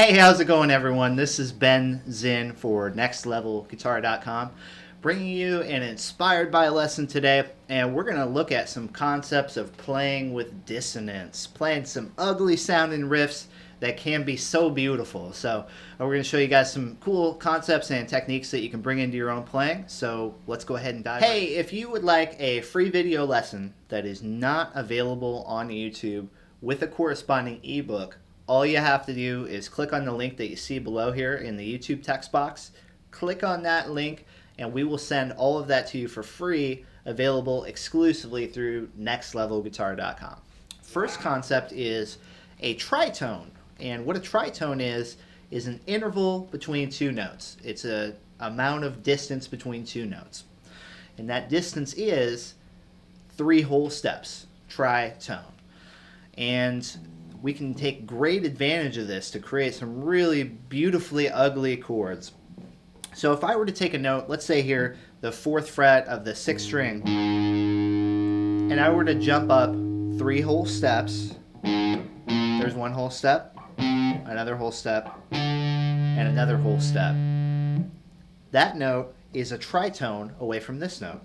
Hey, how's it going, everyone? This is Ben Zinn for nextlevelguitar.com, bringing you an inspired by lesson today, and we're going to look at some concepts of playing with dissonance, playing some ugly sounding riffs that can be so beautiful. So we're going to show you guys some cool concepts and techniques that you can bring into your own playing. So let's go ahead and dive in. Hey, if you would like a free video lesson that is not available on YouTube with a corresponding ebook, all you have to do is click on the link that you see below here in the YouTube text box. Click on that link and we will send all of that to you for free, available exclusively through nextlevelguitar.com. First concept is a tritone. And what a tritone is an interval between two notes. It's an amount of distance between two notes. And that distance is 3 whole steps, tritone. And we can take great advantage of this to create some really beautifully ugly chords. So if I were to take a note, let's say here, the 4th fret of the 6th string, and I were to jump up 3 whole steps, there's 1 whole step, another whole step, and another whole step. That note is a tritone away from this note.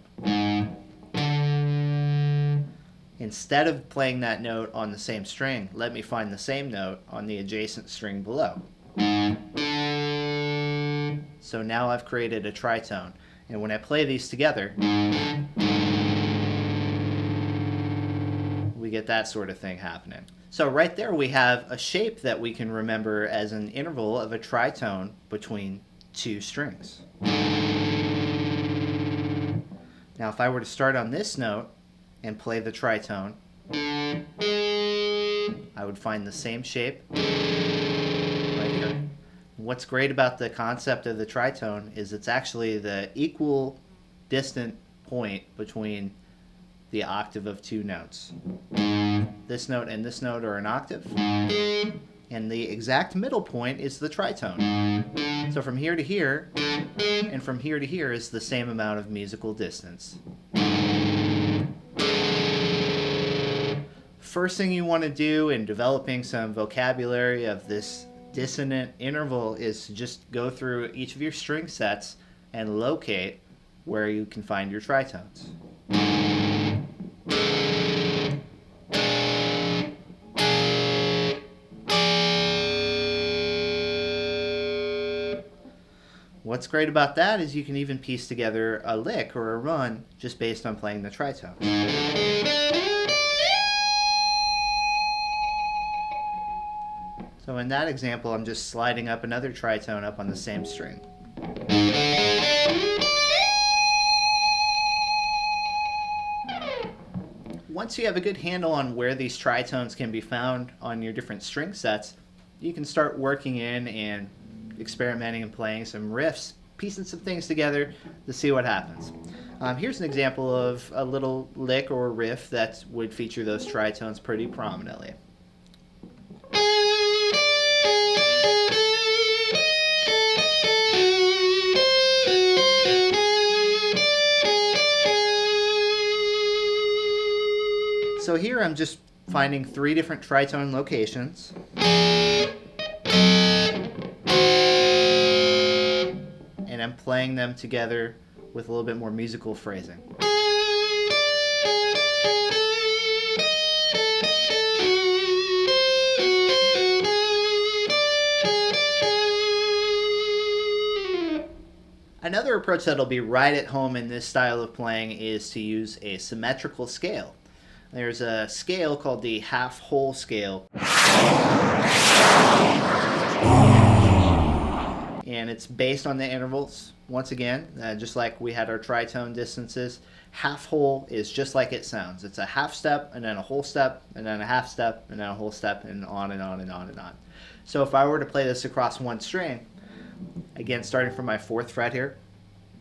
Instead of playing that note on the same string, let me find the same note on the adjacent string below. So now I've created a tritone. And when I play these together, we get that sort of thing happening. So right there we have a shape that we can remember as an interval of a tritone between 2 strings. Now if I were to start on this note and play the tritone, I would find the same shape right here. What's great about the concept of the tritone is it's actually the equal distant point between the octave of 2 notes. This note and this note are an octave, and the exact middle point is the tritone. So from here to here, and from here to here is the same amount of musical distance. First thing you want to do in developing some vocabulary of this dissonant interval is to just go through each of your string sets and locate where you can find your tritones. What's great about that is you can even piece together a lick or a run just based on playing the tritone. So in that example, I'm just sliding up another tritone up on the same string. Once you have a good handle on where these tritones can be found on your different string sets, you can start working in and experimenting and playing some riffs, piecing some things together to see what happens. Here's an example of a little lick or riff that would feature those tritones pretty prominently. So here I'm just finding 3 different tritone locations. And I'm playing them together with a little bit more musical phrasing. Another approach that'll be right at home in this style of playing is to use a symmetrical scale. There's a scale called the half-whole scale. And it's based on the intervals. Once again, just like we had our tritone distances, half-whole is just like it sounds. It's a half step, and then a whole step, and then a half step, and then a whole step, and on and on and on and on. So if I were to play this across one string, again starting from my 4th fret here,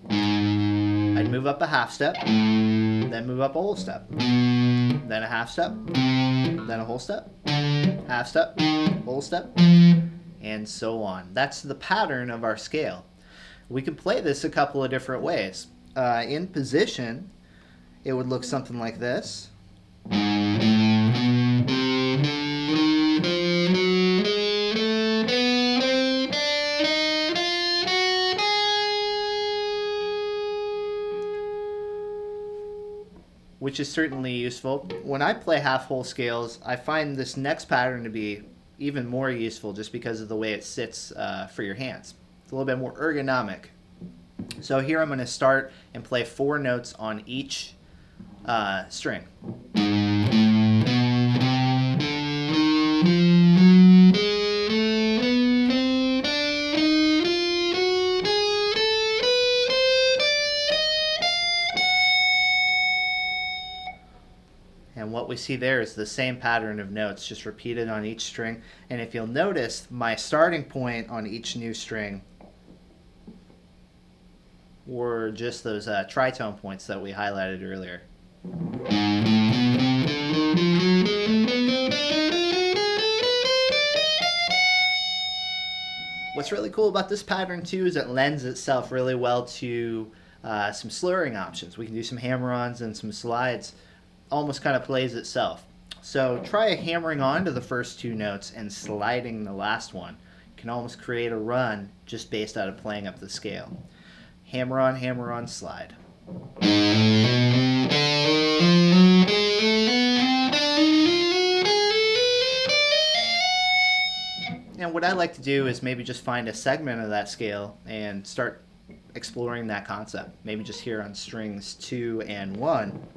I'd move up a half step, then move up a whole step, then a half step, then a whole step, half step, whole step, and so on. That's the pattern of our scale. We can play this a couple of different ways. In position, it would look something like this. which is certainly useful. When I play half whole scales, I find this next pattern to be even more useful just because of the way it sits for your hands. It's a little bit more ergonomic. So here I'm going to start and play 4 notes on each string. And what we see there is the same pattern of notes just repeated on each string. And if you'll notice, my starting point on each new string were just those tritone points that we highlighted earlier. What's really cool about this pattern too is it lends itself really well to some slurring options. We can do some hammer-ons and some slides. Almost kind of plays itself. So try hammering on to the first 2 notes and sliding the last one. You can almost create a run just based out of playing up the scale. Hammer on, slide. And what I like to do is maybe just find a segment of that scale and start exploring that concept. Maybe just here on strings 2 and 1.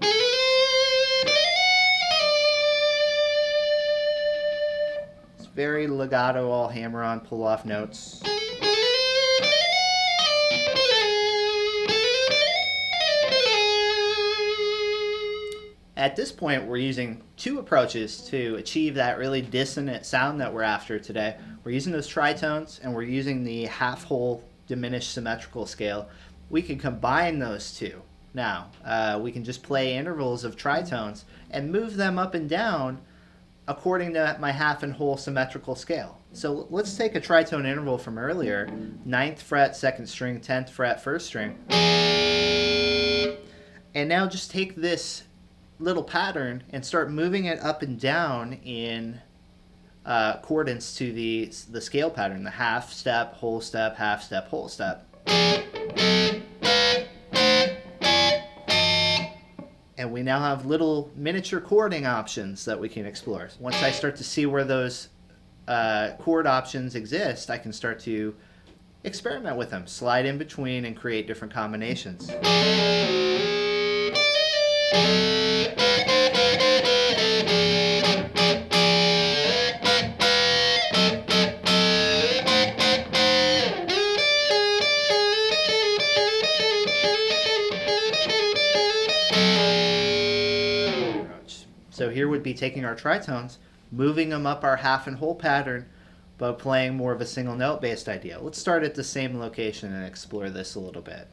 It's very legato, all hammer-on, pull-off notes. At this point, we're using 2 approaches to achieve that really dissonant sound that we're after today. We're using those tritones, and we're using the half-whole diminished symmetrical scale. We can combine those 2. Now, we can just play intervals of tritones and move them up and down according to my half and whole symmetrical scale. So let's take a tritone interval from earlier, 9th fret, 2nd string, 10th fret, 1st string. And now just take this little pattern and start moving it up and down in accordance to the scale pattern, the half step, whole step, half step, whole step. And we now have little miniature chording options that we can explore. Once I start to see where those chord options exist, I can start to experiment with them, slide in between, and create different combinations. So here would be taking our tritones, moving them up our half and whole pattern, but playing more of a single note based idea. Let's start at the same location and explore this a little bit.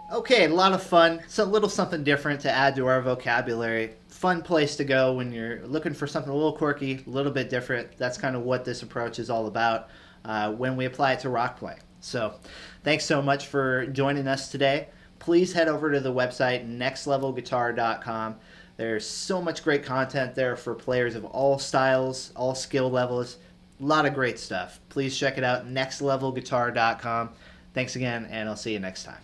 Okay, a lot of fun. It's a little something different to add to our vocabulary. Fun place to go when you're looking for something a little quirky, a little bit different. That's kind of what this approach is all about when we apply it to rock play. So thanks so much for joining us today. Please head over to the website nextlevelguitar.com. There's so much great content there for players of all styles, all skill levels. A lot of great stuff. Please check it out, nextlevelguitar.com. Thanks again, and I'll see you next time.